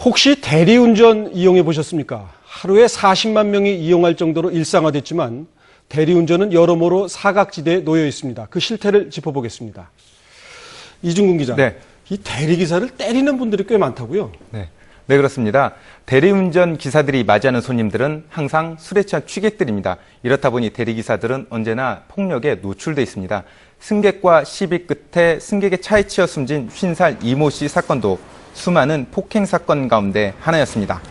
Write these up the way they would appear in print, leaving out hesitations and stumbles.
혹시 대리운전 이용해 보셨습니까? 하루에 40만 명이 이용할 정도로 일상화됐지만 대리운전은 여러모로 사각지대에 놓여 있습니다. 그 실태를 짚어보겠습니다. 이중근 기자, 네. 이 대리기사를 때리는 분들이 꽤 많다고요? 네, 그렇습니다. 대리운전 기사들이 맞이하는 손님들은 항상 술에 취한 취객들입니다. 이렇다 보니 대리기사들은 언제나 폭력에 노출돼 있습니다. 승객과 시비 끝에 승객의 차에 치여 숨진 50살 이모 씨 사건도 수많은 폭행 사건 가운데 하나였습니다.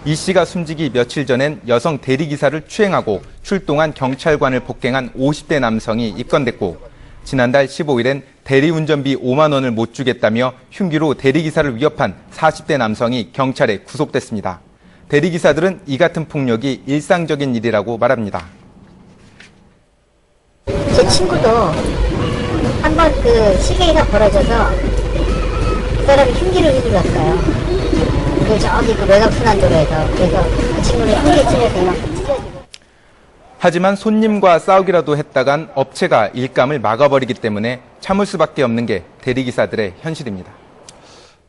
이 씨가 숨지기 며칠 전엔 여성 대리기사를 추행하고 출동한 경찰관을 폭행한 50대 남성이 입건됐고, 지난달 15일엔 대리운전비 5만 원을 못 주겠다며 흉기로 대리기사를 위협한 40대 남성이 경찰에 구속됐습니다. 대리기사들은 이 같은 폭력이 일상적인 일이라고 말합니다. 제 친구도 한번 그 시계가 벌어져서 그 사람이 흉기를 휘둘렀어요. 저기 그 외곽순환도로에서. 그래서 그 친구는 흉기 찔려서 이만큼 찢어지고. 하지만 손님과 싸우기라도 했다간 업체가 일감을 막아버리기 때문에 참을 수밖에 없는 게 대리기사들의 현실입니다.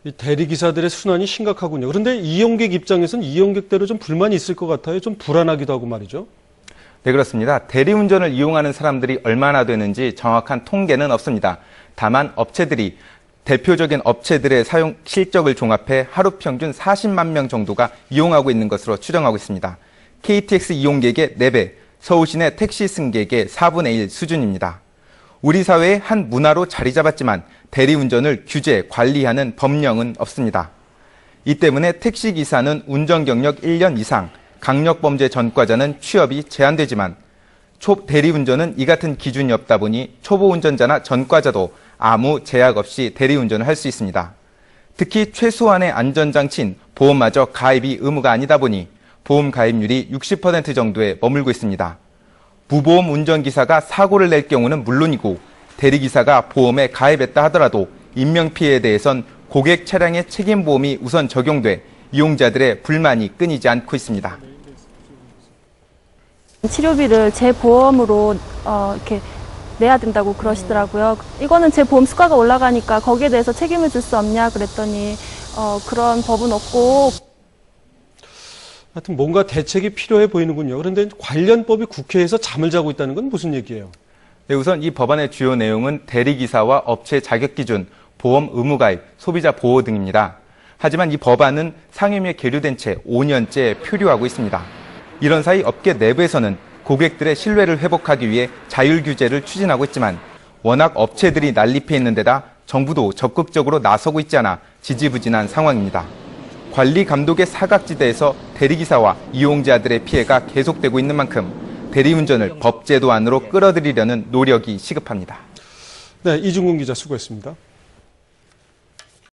이 대리기사들의 순환이 심각하군요. 그런데 이용객 입장에서는 이용객대로 좀 불만이 있을 것 같아요. 좀 불안하기도 하고 말이죠. 네, 그렇습니다. 대리운전을 이용하는 사람들이 얼마나 되는지 정확한 통계는 없습니다. 다만 업체들이 대표적인 업체들의 사용 실적을 종합해 하루 평균 40만 명 정도가 이용하고 있는 것으로 추정하고 있습니다. KTX 이용객의 4배, 서울시내 택시 승객의 4분의 1 수준입니다. 우리 사회의 한 문화로 자리 잡았지만 대리운전을 규제, 관리하는 법령은 없습니다. 이 때문에 택시기사는 운전 경력 1년 이상, 강력범죄 전과자는 취업이 제한되지만 대리운전은 이 같은 기준이 없다 보니 초보 운전자나 전과자도 아무 제약 없이 대리운전을 할 수 있습니다. 특히 최소한의 안전장치인 보험마저 가입이 의무가 아니다 보니 보험 가입률이 60% 정도에 머물고 있습니다. 무보험 운전기사가 사고를 낼 경우는 물론이고 대리기사가 보험에 가입했다 하더라도 인명피해에 대해선 고객 차량의 책임보험이 우선 적용돼 이용자들의 불만이 끊이지 않고 있습니다. 치료비를 제 보험으로 이렇게 내야 된다고 그러시더라고요. 이거는 제 보험 수가가 올라가니까 거기에 대해서 책임을 질 수 없냐 그랬더니 그런 법은 없고. 하여튼 뭔가 대책이 필요해 보이는군요. 그런데 관련 법이 국회에서 잠을 자고 있다는 건 무슨 얘기예요? 네, 우선 이 법안의 주요 내용은 대리기사와 업체 자격기준, 보험 의무가입, 소비자 보호 등입니다. 하지만 이 법안은 상임위에 계류된 채 5년째 표류하고 있습니다. 이런 사이 업계 내부에서는 고객들의 신뢰를 회복하기 위해 자율 규제를 추진하고 있지만 워낙 업체들이 난립해 있는 데다 정부도 적극적으로 나서고 있지 않아 지지부진한 상황입니다. 관리 감독의 사각지대에서 대리기사와 이용자들의 피해가 계속되고 있는 만큼 대리운전을 법제도 안으로 끌어들이려는 노력이 시급합니다. 네, 이중근 기자 수고했습니다.